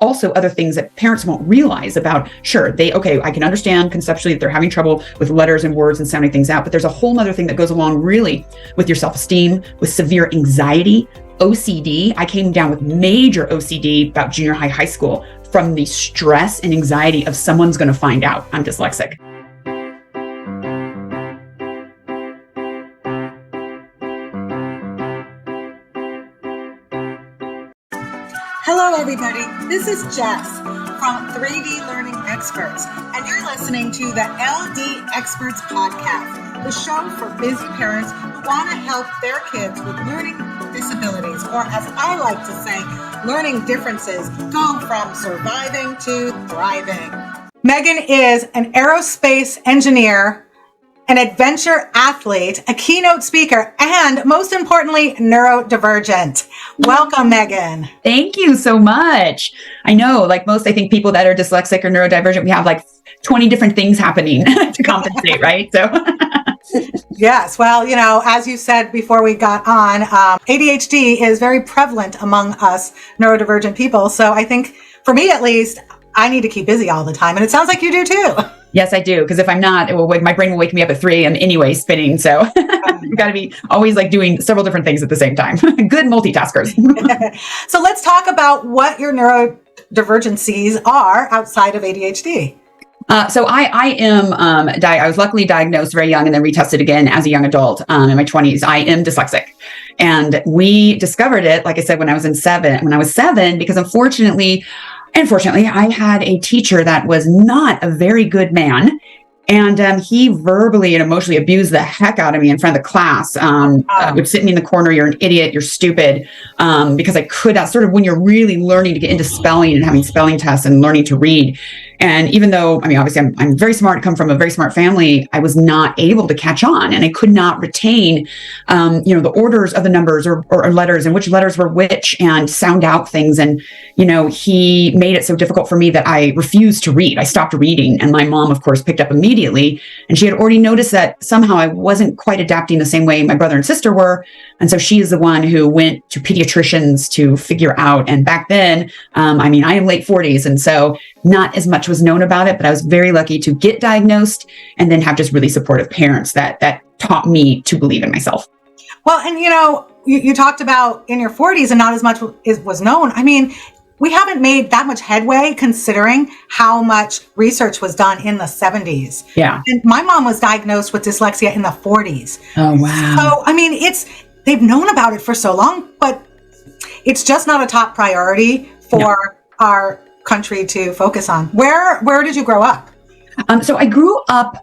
also other things that parents won't realize about, sure, I can understand conceptually that they're having trouble with letters and words and sounding things out, but there's a whole other thing that goes along really with your self-esteem, with severe anxiety, OCD. I came down with major OCD about junior high school from the stress and anxiety of someone's going to find out I'm dyslexic. Hello, everybody. This is Jess from 3D Learning Experts, and you're listening to the LD Experts Podcast, the show for busy parents who want to help their kids with learning disabilities, or as I like to say, learning differences, go from surviving to thriving. Meghan is an aerospace engineer, an adventure athlete, a keynote speaker, and most importantly, neurodivergent. Welcome, Meghan. Thank you so much. I know, like most, I think people that are dyslexic or neurodivergent, we have like 20 different things happening to compensate, right? So. Yes. Well, as you said before we got on, ADHD is very prevalent among us neurodivergent people. So I think for me, at least, I need to keep busy all the time. And it sounds like you do too. Yes, I do. Because if I'm not, my brain will wake me up at 3 a.m. anyway, spinning. So you've got to be always like doing several different things at the same time. Good multitaskers. So let's talk about what your neurodivergencies are outside of ADHD. So I was luckily diagnosed very young and then retested again as a young adult in my 20s. I am dyslexic. And we discovered it, like I said, when I was 7, because unfortunately, I had a teacher that was not a very good man. And he verbally and emotionally abused the heck out of me in front of the class. Would sit me in the corner, you're an idiot, you're stupid. Because I could not, sort of when you're really learning to get into spelling and having spelling tests and learning to read. And even though, obviously I'm very smart, come from a very smart family, I was not able to catch on, and I could not retain, the orders of the numbers or letters and which letters were which, and sound out things. And, he made it so difficult for me that I refused to read. I stopped reading, and my mom, of course, picked up immediately, and she had already noticed that somehow I wasn't quite adapting the same way my brother and sister were. And so she is the one who went to pediatricians to figure out. And back then, I am late 40s. And so not as much was known about it, but I was very lucky to get diagnosed and then have just really supportive parents that taught me to believe in myself. Well, and you talked about in your 40s and not as much was known. We haven't made that much headway considering how much research was done in the 70s. Yeah. And my mom was diagnosed with dyslexia in the 40s. Oh, wow. So, they've known about it for so long, but it's just not a top priority for our country to focus on. Where did you grow up? So I grew up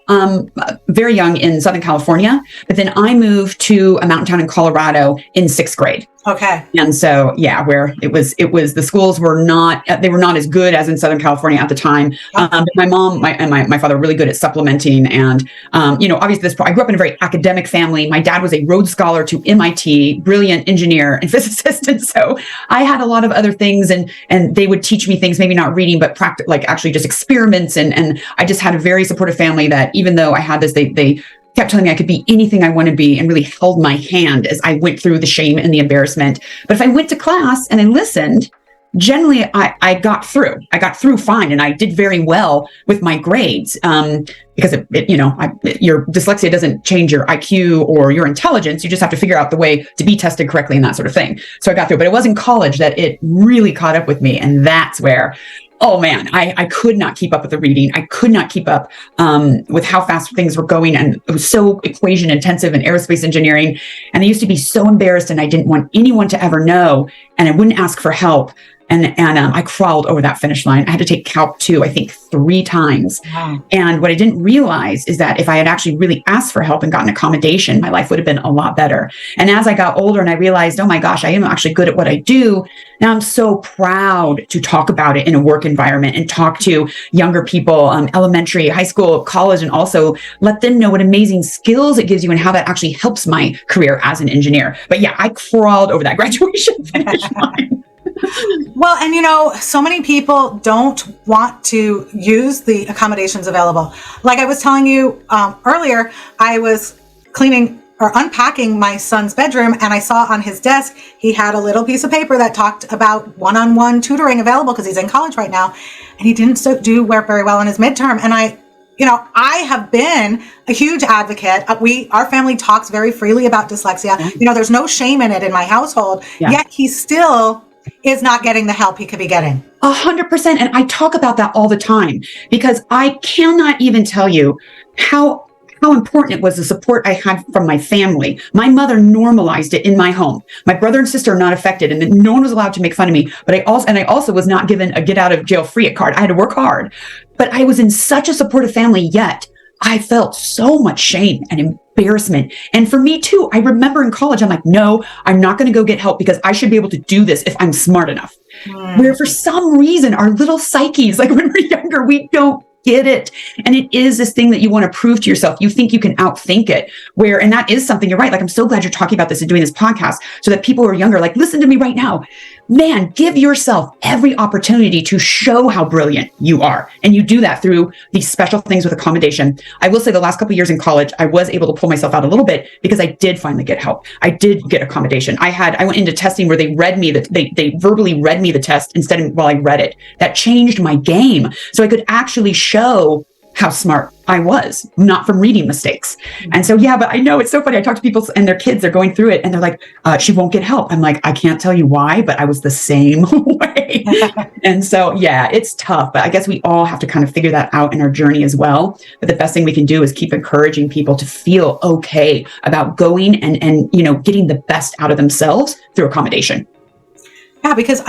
very young in Southern California, but then I moved to a mountain town in Colorado in 6th grade. Okay. And so, where it was the schools were not as good as in Southern California at the time. But my mom, my father were really good at supplementing. And, obviously I grew up in a very academic family. My dad was a Rhodes Scholar to MIT, brilliant engineer and physicist. And so I had a lot of other things, and they would teach me things, maybe not reading, but actually just experiments. And I just had a very supportive family that even though I had this, they kept telling me I could be anything I want to be, and really held my hand as I went through the shame and the embarrassment. But if I went to class and I listened, generally I got through. I got through fine, and I did very well with my grades because your dyslexia doesn't change your IQ or your intelligence. You just have to figure out the way to be tested correctly and that sort of thing. So I got through, but it was in college that it really caught up with me, and that's where. Oh man, I could not keep up with the reading. I could not keep up with how fast things were going. And it was so equation intensive in aerospace engineering. And I used to be so embarrassed, and I didn't want anyone to ever know. And I wouldn't ask for help. And I crawled over that finish line. I had to take Calc 2, I think 3 times. Wow. And what I didn't realize is that if I had actually really asked for help and gotten accommodation, my life would have been a lot better. And as I got older and I realized, oh my gosh, I am actually good at what I do. Now I'm so proud to talk about it in a work environment and talk to younger people, elementary, high school, college, and also let them know what amazing skills it gives you and how that actually helps my career as an engineer. But I crawled over that graduation finish line. Well, and so many people don't want to use the accommodations available. Like I was telling you earlier, I was cleaning unpacking my son's bedroom, and I saw on his desk, he had a little piece of paper that talked about one-on-one tutoring available because he's in college right now. And he didn't do very well in his midterm. And I have been a huge advocate. Our family talks very freely about dyslexia. There's no shame in it in my household, yet he still is not getting the help he could be getting. 100%. And I talk about that all the time because I cannot even tell you how important it was, the support I had from my family. My mother normalized it in my home. My brother and sister are not affected, and no one was allowed to make fun of me. But I also was not given a get out of jail free card. I had to work hard, but I was in such a supportive family, yet I felt so much shame and embarrassment. And for me too, I remember in college, I'm like, no, I'm not going to go get help because I should be able to do this if I'm smart enough. Where for some reason, our little psyches, like when we're younger, we don't get it. And it is this thing that you want to prove to yourself. You think you can outthink it, and that is something, you're right. Like, I'm so glad you're talking about this and doing this podcast so that people who are younger, like, listen to me right now, man, give yourself every opportunity to show how brilliant you are. And you do that through these special things with accommodation. I will say the last couple of years in college, I was able to pull myself out a little bit because I did finally get help. I did get accommodation. I went into testing where they verbally read me the test instead of while I read it. That changed my game. So I could actually show how smart I was, not from reading mistakes. And so, but I know it's so funny. I talk to people and their kids, they're going through it and they're like, she won't get help. I'm like, I can't tell you why, but I was the same way. And so, it's tough, but I guess we all have to kind of figure that out in our journey as well. But the best thing we can do is keep encouraging people to feel okay about going and getting the best out of themselves through accommodation. Yeah, because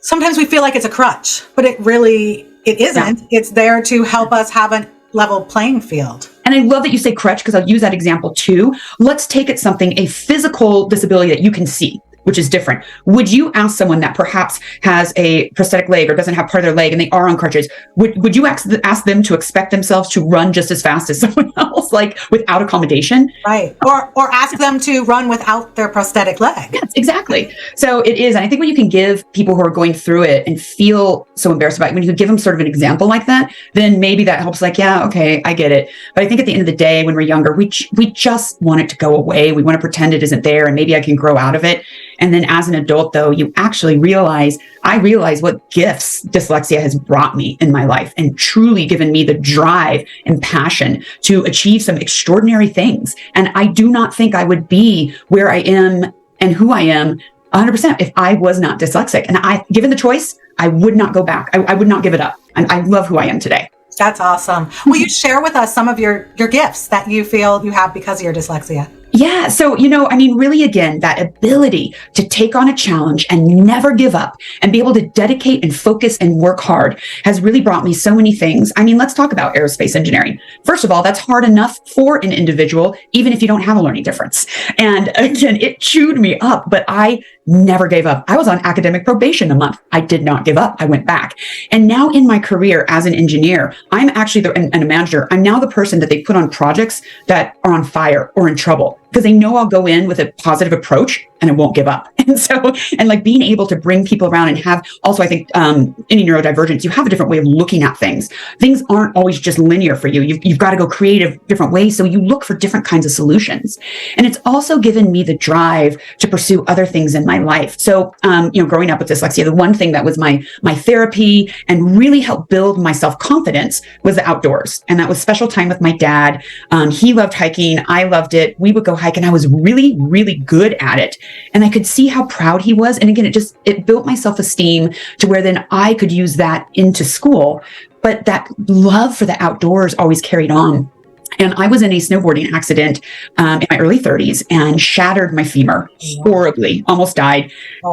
sometimes we feel like it's a crutch, but it isn't. It's there to help us have a level playing field. And I love that you say crutch because I'll use that example too. Let's take it a physical disability that you can see, which is different. Would you ask someone that perhaps has a prosthetic leg or doesn't have part of their leg and they are on crutches, would you ask them to expect themselves to run just as fast as someone else, like without accommodation? Right. Or ask them to run without their prosthetic leg. Yes, exactly. So it is. And I think when you can give people who are going through it and feel so embarrassed about it, when you can give them sort of an example like that, then maybe that helps, like, yeah, okay, I get it. But I think at the end of the day, when we're younger, we just want it to go away. We want to pretend it isn't there and maybe I can grow out of it. And then as an adult, though, you actually realize what gifts dyslexia has brought me in my life and truly given me the drive and passion to achieve some extraordinary things. And I do not think I would be where I am and who I am 100% if I was not dyslexic. And given the choice, I would not go back. I would not give it up. And I love who I am today. That's awesome. Will you share with us some of your gifts that you feel you have because of your dyslexia? Yeah. So, really, again, that ability to take on a challenge and never give up and be able to dedicate and focus and work hard has really brought me so many things. Let's talk about aerospace engineering. First of all, that's hard enough for an individual, even if you don't have a learning difference. And again, it chewed me up, but I never gave up. I was on academic probation a month. I did not give up. I went back. And now in my career as an engineer, I'm actually and a manager. I'm now the person that they put on projects that are on fire or in trouble because they know I'll go in with a positive approach and I won't give up. And so, and being able to bring people around and have also, I think, any neurodivergence, you have a different way of looking at things. Things aren't always just linear for you. You've got to go creative different ways. So you look for different kinds of solutions. And it's also given me the drive to pursue other things in my life. So, growing up with dyslexia, the one thing that was my therapy and really helped build my self-confidence was the outdoors. And that was special time with my dad. He loved hiking. I loved it. We would go hike and I was really, really good at it. And I could see how proud he was. And again, it built my self-esteem to where then I could use that into school. But that love for the outdoors always carried on. And I was in a snowboarding accident in my early 30s and shattered my femur horribly, almost died,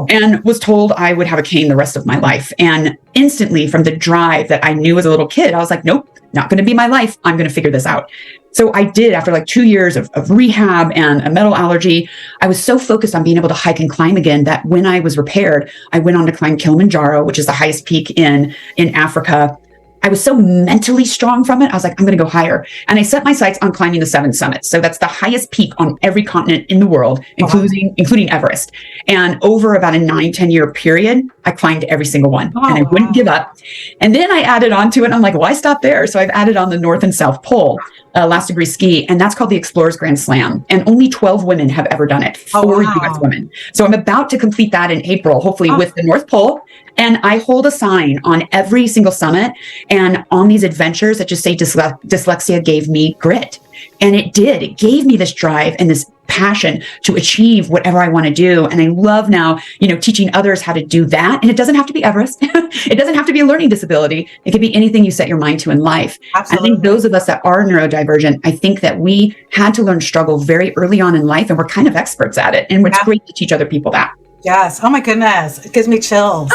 and was told I would have a cane the rest of my life. And instantly, from the drive that I knew as a little kid, I was like, nope, not going to be my life. I'm going to figure this out. So I did, after 2 years of rehab and a metal allergy, I was so focused on being able to hike and climb again that when I was repaired, I went on to climb Kilimanjaro, which is the highest peak in Africa. I was so mentally strong from it. I was like, I'm going to go higher. And I set my sights on climbing the 7 summits. So that's the highest peak on every continent in the world, including Everest. And over about a 9-10 year period, I climbed every single one and I wouldn't give up. And then I added on to it. And I'm like, why stop there? So I've added on the North and South Pole. last degree ski, and that's called the Explorers Grand Slam. And only 12 women have ever done it, four US women. So I'm about to complete that in April, hopefully with the North Pole. And I hold a sign on every single summit and on these adventures that just say dyslexia gave me grit. And it did. It gave me this drive and this passion to achieve whatever I want to do. And I love now, teaching others how to do that. And it doesn't have to be Everest. It doesn't have to be a learning disability. It could be anything you set your mind to in life. Absolutely. I think those of us that are neurodivergent, I think that we had to learn struggle very early on in life, and we're kind of experts at it. And it's great to teach other people that. Yes. Oh my goodness. It gives me chills.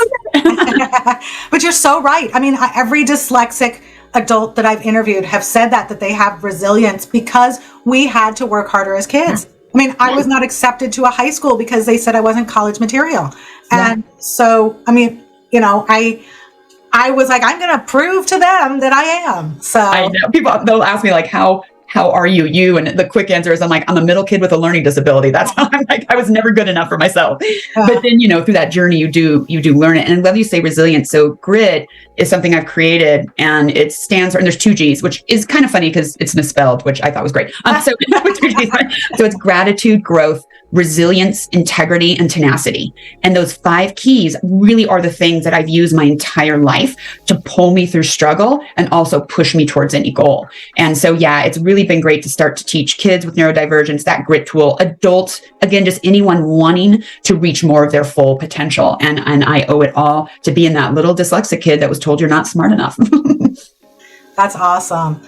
But you're so right. I mean, every dyslexic adult that I've interviewed have said that they have resilience because we had to work harder as kids. I mean, I was not accepted to a high school because they said I wasn't college material. And so, I mean, I was like, I'm going to prove to them that I am. So I know people, they'll ask me like, how are you? And the quick answer is I'm a middle kid with a learning disability. That's how I'm like, I was never good enough for myself. But then, through that journey, you do learn it. And I love you say resilient. So grit is something I've created, and it stands for, and there's 2 G's, which is kind of funny because it's misspelled, which I thought was great. So 2 G's. So it's gratitude, growth, resilience, integrity, and tenacity. And those 5 keys really are the things that I've used my entire life to pull me through struggle and also push me towards any goal. And so, it's really been great to start to teach kids with neurodivergence that grit tool, adults, again, just anyone wanting to reach more of their full potential. And I owe it all to being that little dyslexic kid that was told you're not smart enough. That's awesome.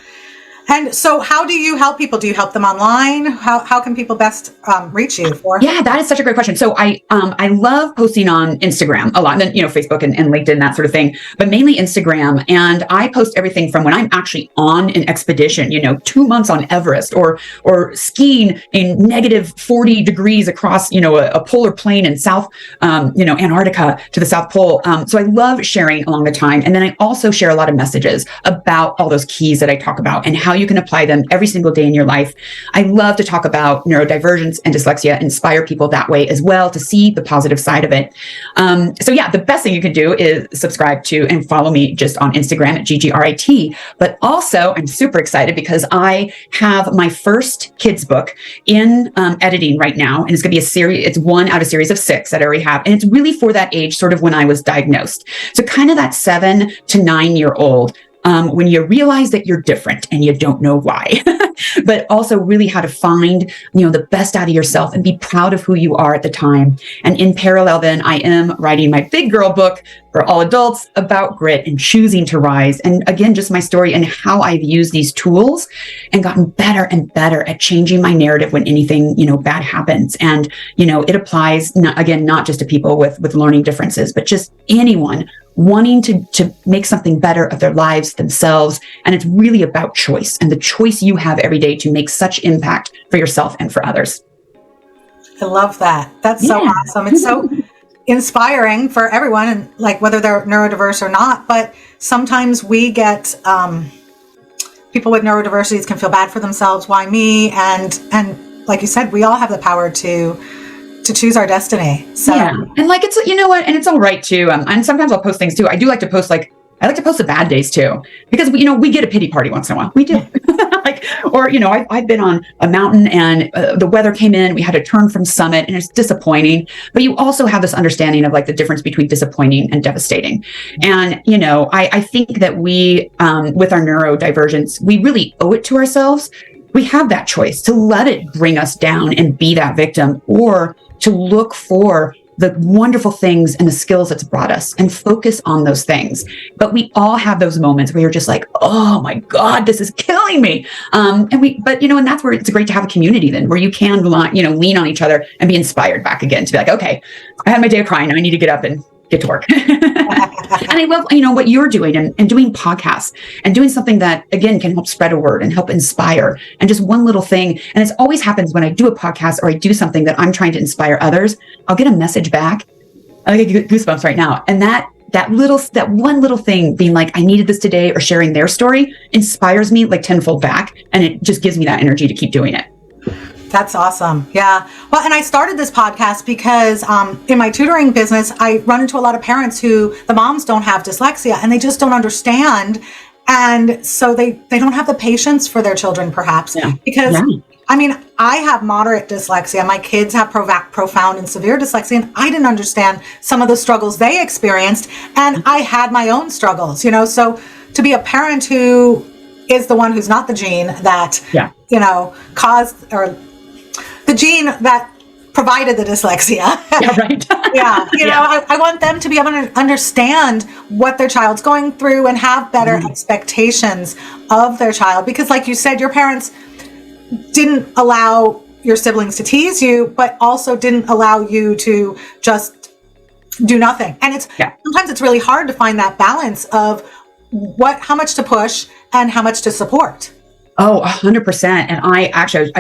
And so how do you help people? Do you help them online? How can people best reach you for? Yeah, that is such a great question. So I love posting on Instagram a lot, and then, Facebook and LinkedIn, that sort of thing, but mainly Instagram. And I post everything from when I'm actually on an expedition, 2 months on Everest or skiing in negative 40 degrees across, a polar plane in South, Antarctica to the South Pole. So I love sharing along the time. And then I also share a lot of messages about all those keys that I talk about and how you can apply them every single day in your life. I love to talk about neurodivergence and dyslexia, inspire people that way as well to see the positive side of it. The best thing you can do is subscribe to and follow me just on Instagram at GGRIT. But also, I'm super excited because I have my first kids book in editing right now. And it's going to be a series. It's one out of a series of 6 that I already have. And it's really for that age, sort of when I was diagnosed. So kind of that 7 to 9-year-old. When you realize that you're different and you don't know why, but also really how to find, the best out of yourself and be proud of who you are at the time. And in parallel, then I am writing my big girl book for all adults about grit and choosing to rise. And again, just my story and how I've used these tools and gotten better and better at changing my narrative when anything, bad happens. And, it applies, not just to people with learning differences, but just anyone wanting to make something better of their lives themselves. And it's really about choice and the choice you have every day to make such impact for yourself and for others. I love that. That's so awesome. It's so inspiring for everyone, and like whether they're neurodiverse or not. But sometimes we get people with neurodiversities can feel bad for themselves. Why me? And like you said, we all have the power to choose our destiny. So and it's and it's all right too. And sometimes I'll post things too. I do like to post I like to post the bad days too, because we get a pity party once in a while. We do. I've been on a mountain and the weather came in, we had to turn from summit and it's disappointing, but you also have this understanding of the difference between disappointing and devastating. And, I think that we, with our neurodivergence, we really owe it to ourselves. We have that choice to let it bring us down and be that victim, or to look for the wonderful things and the skills it's brought us and focus on those things. But we all have those moments where you're just like, oh my God, this is killing me. And that's where it's great to have a community then, where you can, lean on each other and be inspired back again to be like, okay, I had my day of crying. Now I need to get up and get to work. And I love, what you're doing and doing podcasts and doing something that, again, can help spread a word and help inspire, and just one little thing. And it always happens when I do a podcast or I do something that I'm trying to inspire others, I'll get a message back. I get goosebumps right now. And that one little thing being like, I needed this today, or sharing their story inspires me tenfold back. And it just gives me that energy to keep doing it. That's awesome. Yeah. Well, and I started this podcast because in my tutoring business, I run into a lot of parents who the moms don't have dyslexia and they just don't understand And so they don't have the patience for their children, perhaps, because I mean, I have moderate dyslexia. My kids have profound and severe dyslexia, and I didn't understand some of the struggles they experienced. And I had my own struggles, So to be a parent who is the one who's not the gene that, caused, or the gene that provided the dyslexia. Yeah, right. I want them to be able to understand what their child's going through and have better expectations of their child. Because like you said, your parents didn't allow your siblings to tease you, but also didn't allow you to just do nothing. And sometimes it's really hard to find that balance of how much to push and how much to support. Oh, 100%. And I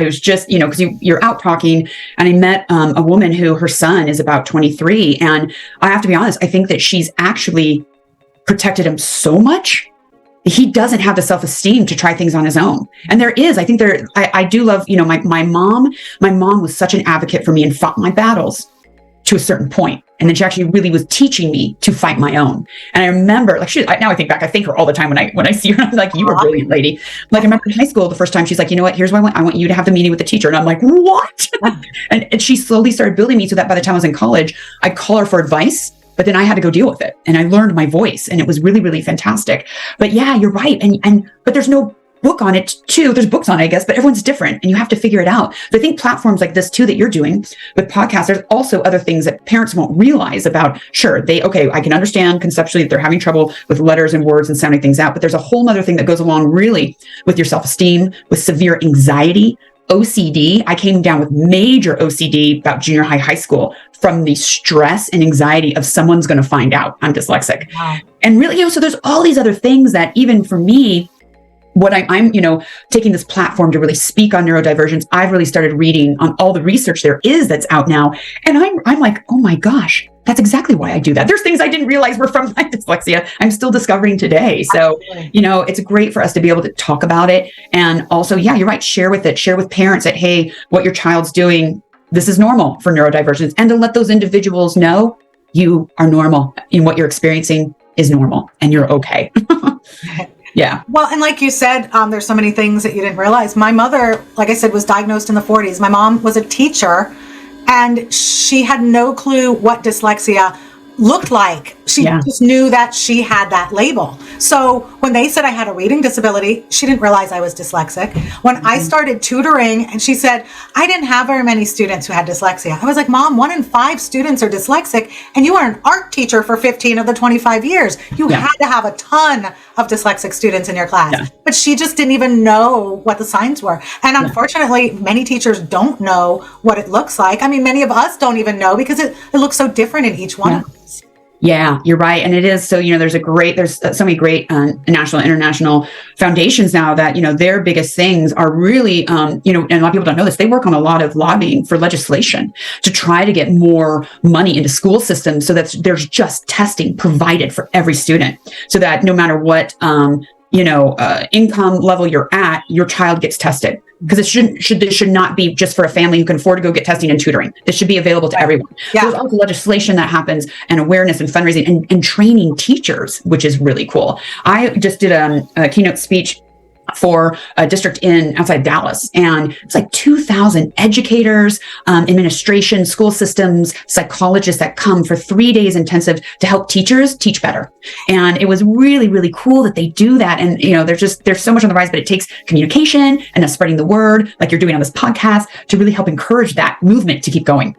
was just, because you're out talking, and I met a woman who her son is about 23. And I have to be honest, I think that she's actually protected him so much. He doesn't have the self-esteem to try things on his own. And I do love, my mom was such an advocate for me and fought my battles to a certain point. And then she actually really was teaching me to fight my own. And I remember, now I think back, I thank her all the time when I see her. I'm like, you were a brilliant lady. Like, I remember in high school, the first time she's like, you know what, here's what I want you to have the meeting with the teacher. And I'm like, what? and she slowly started building me so that by the time I was in college, I'd call her for advice, but then I had to go deal with it. And I learned my voice, and it was really, really fantastic. But yeah, you're right. But there's no book on it too. There's books on it, I guess, but everyone's different and you have to figure it out. So I think platforms like this too, that you're doing with podcasts, there's also other things that parents won't realize about. Sure, I can understand conceptually that they're having trouble with letters and words and sounding things out, but there's a whole other thing that goes along really with your self-esteem, with severe anxiety, OCD. I came down with major OCD about junior high school from the stress and anxiety of someone's going to find out I'm dyslexic. Wow. And really, so there's all these other things that even for me, what I'm taking this platform to really speak on neurodivergence, I've really started reading on all the research there is that's out now. And I'm like, oh my gosh, that's exactly why I do that. There's things I didn't realize were from my dyslexia. I'm still discovering today. So, it's great for us to be able to talk about it. And also, you're right. Share with parents that, hey, what your child's doing, this is normal for neurodivergence. And to let those individuals know you are normal and what you're experiencing is normal and you're okay. Yeah. Well, and like you said, there's so many things that you didn't realize. My mother, like I said, was diagnosed in the 40s. My mom was a teacher, and she had no clue what dyslexia looked like. She just knew that she had that label. So when they said I had a reading disability, she didn't realize I was dyslexic. When I started tutoring, and she said, I didn't have very many students who had dyslexia. I was like, Mom, 1 in 5 students are dyslexic, and you were an art teacher for 15 of the 25 years. You had to have a ton of dyslexic students in your class. Yeah. But she just didn't even know what the signs were. And unfortunately, many teachers don't know what it looks like. I mean, many of us don't even know because it looks so different in each one of us. Yeah, you're right. And it is. So, there's so many great national, international foundations now that, their biggest things are really, and a lot of people don't know this, they work on a lot of lobbying for legislation to try to get more money into school systems so that there's just testing provided for every student so that no matter what, income level you're at, your child gets tested. Because this should not be just for a family who can afford to go get testing and tutoring. This should be available to everyone. Yeah. There's also legislation that happens and awareness and fundraising and training teachers, which is really cool. I just did a keynote speech for a district outside Dallas. And it's like 2,000 educators, administration, school systems, psychologists that come for 3 days intensive to help teachers teach better. And it was really, really cool that they do that. And, there's so much on the rise, but it takes communication and spreading the word like you're doing on this podcast to really help encourage that movement to keep going.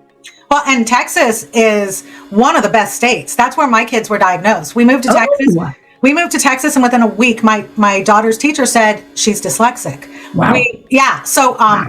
Well, and Texas is one of the best states. That's where my kids were diagnosed. We moved to Texas. And within a week, my daughter's teacher said she's dyslexic. Wow.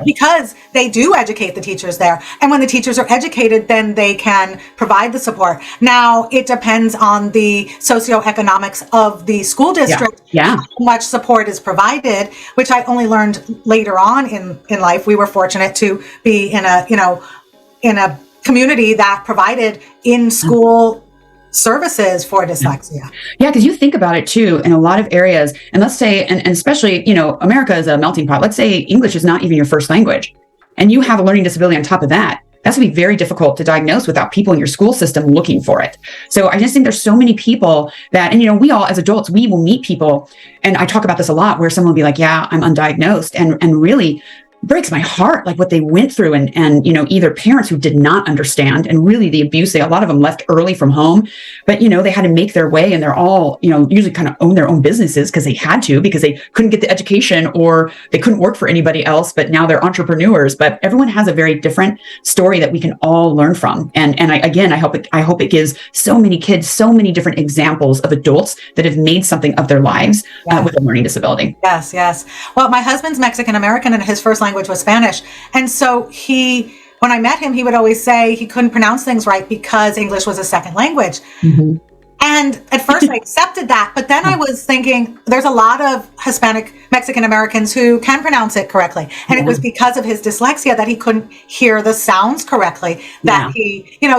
Because they do educate the teachers there. And when the teachers are educated, then they can provide the support. Now, it depends on the socioeconomics of the school district, how much support is provided, which I only learned later on in life. We were fortunate to be in a community that provided in-school services for dyslexia. Yeah, because you think about it too, in a lot of areas, and let's say, and especially, America is a melting pot. Let's say English is not even your first language, and you have a learning disability on top of that. that's going to be very difficult to diagnose without people in your school system looking for it. So I just think there's so many people that, and we all as adults, we will meet people, and I talk about this a lot, where someone will be like, yeah, I'm undiagnosed, and really breaks my heart, like what they went through, and either parents who did not understand, and really the abuse, a lot of them left early from home, but they had to make their way, and they're all usually kind of own their own businesses because they had to, because they couldn't get the education or they couldn't work for anybody else, but now they're entrepreneurs. But everyone has a very different story that we can all learn from, and I hope it gives so many kids so many different examples of adults that have made something of their lives with a learning disability. Yes. Well, my husband's Mexican American, and his first language was Spanish. And so when I met him, he would always say he couldn't pronounce things right because English was a second language. Mm-hmm. And at first I accepted that, but then I was thinking there's a lot of Hispanic Mexican Americans who can pronounce it correctly. And it was because of his dyslexia that he couldn't hear the sounds correctly, that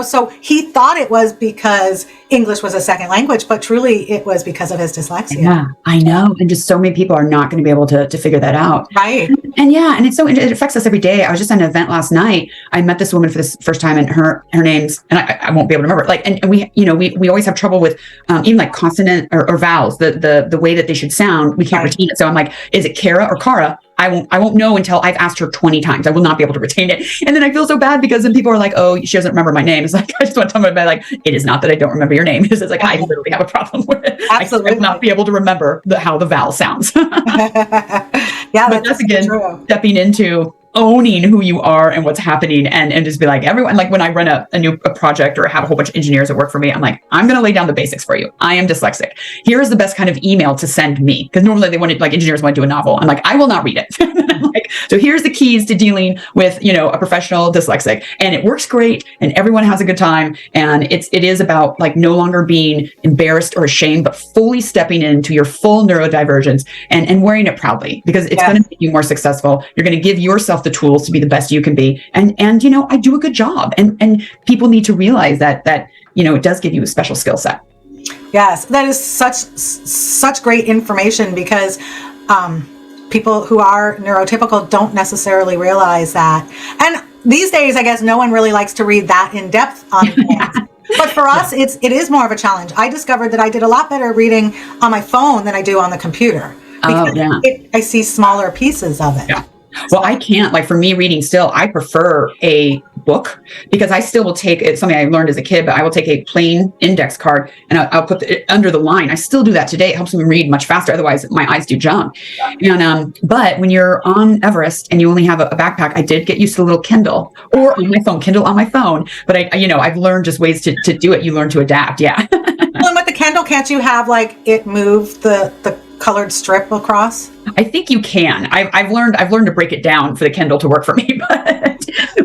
so he thought it was because English was a second language, but truly it was because of his dyslexia. Yeah, I know. And just so many people are not going to be able to figure that out. Right. And it affects us every day. I was just at an event last night. I met this woman for the first time, and her name's, and I won't be able to remember, and we always have trouble with even like consonant or vowels, the way that they should sound. We can't retain it. So I'm like, is it Kara or Kara? I won't know until I've asked her 20 times. I will not be able to retain it. And then I feel so bad because then people are like, oh, she doesn't remember my name. It's like, I just want to tell my like, it is not that I don't remember your name. It's like, I literally have a problem with it. Absolutely. I will not be able to remember how the vowel sounds. Yeah, but that's again, true. Stepping into owning who you are and what's happening, and just be like, everyone, like when I run a new project or have a whole bunch of engineers that work for me, I'm like, I'm going to lay down the basics for you. I am dyslexic. Here's the best kind of email to send me. Because normally they want, like engineers want to do a novel. I'm like, I will not read it. Like, so here's the keys to dealing with, a professional dyslexic, and it works great and everyone has a good time. And it is about like no longer being embarrassed or ashamed, but fully stepping into your full neurodivergence and wearing it proudly, because it's going to make you more successful. You're going to give yourself the tools to be the best you can be. And I do a good job. And people need to realize that it does give you a special skill set. Yes, that is such great information, because people who are neurotypical don't necessarily realize that. And these days, I guess no one really likes to read that in depth on things. But for us, it is more of a challenge. I discovered that I did a lot better reading on my phone than I do on the computer, because I see smaller pieces of it. Yeah. Well, I can't, like for me reading still, I prefer a book, because I still will take, it's something I learned as a kid, but I will take a plain index card and I'll put it under the line. I still do that today. It helps me read much faster. Otherwise my eyes do jump. And, but when you're on Everest and you only have a backpack, I did get used to the little Kindle, or on my phone, Kindle on my phone. But I've learned just ways to do it. You learn to adapt. Yeah. Well, and with the Kindle, can't you have like it move the colored strip across? I think you can. I've learned to break it down for the Kindle to work for me,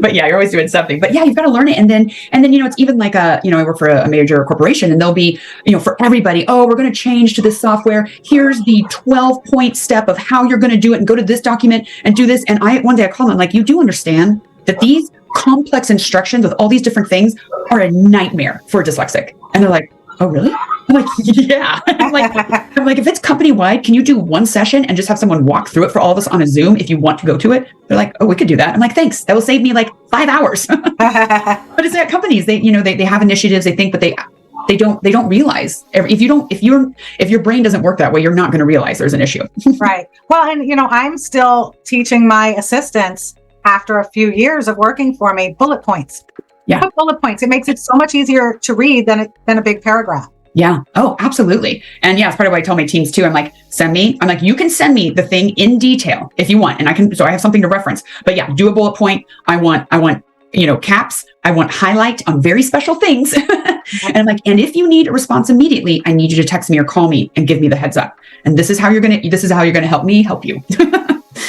but yeah, you're always doing something. But yeah, you've got to learn it, and then it's even like I work for a major corporation, and they'll be for everybody, oh, we're going to change to this software. Here's the 12-point step of how you're going to do it, and go to this document and do this. And one day I called them, like, you do understand that these complex instructions with all these different things are a nightmare for a dyslexic? And they're like, oh, really? I'm like, yeah. I'm like, if it's company wide, can you do one session and just have someone walk through it for all of us on a Zoom if you want to go to it? They're like, oh, we could do that. I'm like, thanks. That will save me like 5 hours. But it's at companies, they have initiatives, they think, but they don't realize if your brain doesn't work that way, you're not going to realize there's an issue. Right. Well, and I'm still teaching my assistants after a few years of working for me, bullet points. Yeah. Put bullet points. It makes it so much easier to read than a big paragraph. Yeah. Oh, absolutely. And yeah, it's part of what I tell my teams too. I'm like, you can send me the thing in detail if you want. And so I have something to reference, but yeah, do a bullet point. I want, caps. I want highlight on very special things. And I'm like, and if you need a response immediately, I need you to text me or call me and give me the heads up. And this is how you're going to help me help you.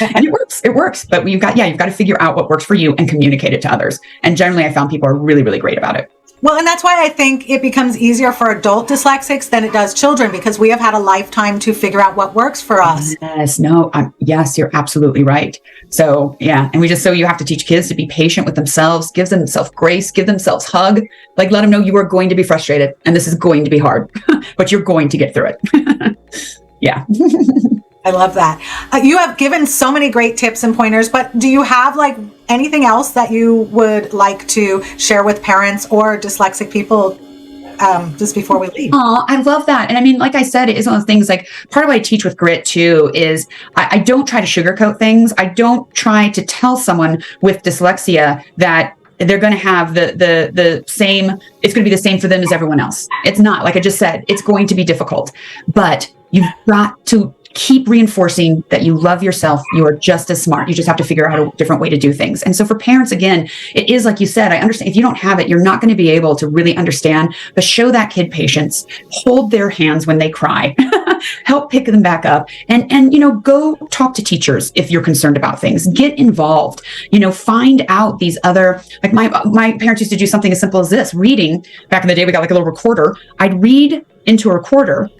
And it works. But you've got to figure out what works for you and communicate it to others. And generally I found people are really, really great about it. Well, and that's why I think it becomes easier for adult dyslexics than it does children, because we have had a lifetime to figure out what works for us. Yes, you're absolutely right. So yeah. And you have to teach kids to be patient with themselves, give themselves grace, give themselves hug, like let them know you are going to be frustrated and this is going to be hard, but you're going to get through it. Yeah. I love that. You have given so many great tips and pointers, but do you have like anything else that you would like to share with parents or dyslexic people just before we leave? Oh, I love that. And I mean, like I said, it is one of those things, like part of what I teach with grit too is I don't try to sugarcoat things. I don't try to tell someone with dyslexia that they're going to have the same, it's going to be the same for them as everyone else. It's not. Like I just said, it's going to be difficult, but you've got to keep reinforcing that you love yourself. You are just as smart. You just have to figure out a different way to do things. And so for parents, again, it is like you said, I understand if you don't have it, you're not going to be able to really understand, but show that kid patience, hold their hands when they cry, help pick them back up, and go talk to teachers if you're concerned about things. Get involved, find out these other, like my parents used to do something as simple as this, reading. Back in the day, we got like a little recorder. I'd read into a recorder.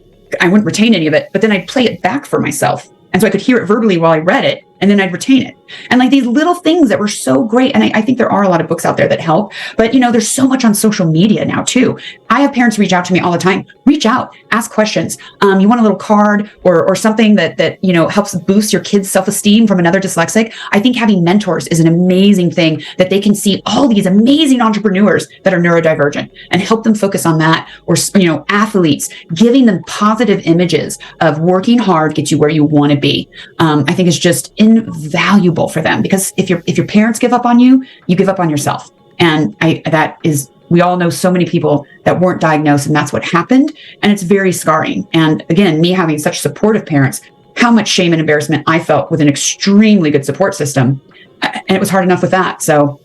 I wouldn't retain any of it, but then I'd play it back for myself. And so I could hear it verbally while I read it, and then I'd retain it. And like these little things that were so great. And I think there are a lot of books out there that help, but there's so much on social media now too. I have parents reach out to me all the time. Reach out, ask questions. You want a little card or something that helps boost your kid's self-esteem from another dyslexic. I think having mentors is an amazing thing, that they can see all these amazing entrepreneurs that are neurodivergent and help them focus on that. Or, athletes, giving them positive images of working hard gets you where you want to be. I think it's just invaluable for them, because if your parents give up on you, you give up on yourself. And we all know so many people that weren't diagnosed, and that's what happened. And it's very scarring. And again, me having such supportive parents, how much shame and embarrassment I felt with an extremely good support system. And it was hard enough with that. So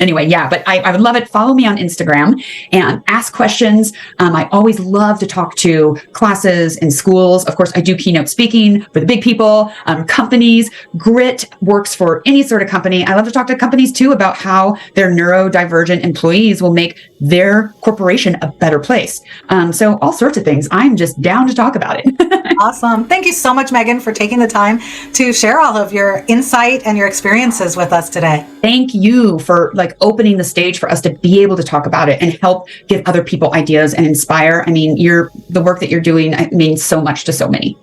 anyway, yeah, but I would love it. Follow me on Instagram and ask questions. I always love to talk to classes and schools. Of course, I do keynote speaking for the big people, companies. Grit works for any sort of company. I love to talk to companies too about how their neurodivergent employees will make their corporation a better place. So all sorts of things. I'm just down to talk about it. Awesome. Thank you so much, Meghan, for taking the time to share all of your insight and your experiences with us today. Thank you for opening the stage for us to be able to talk about it and help give other people ideas and inspire. I mean, the work that you're doing means so much to so many.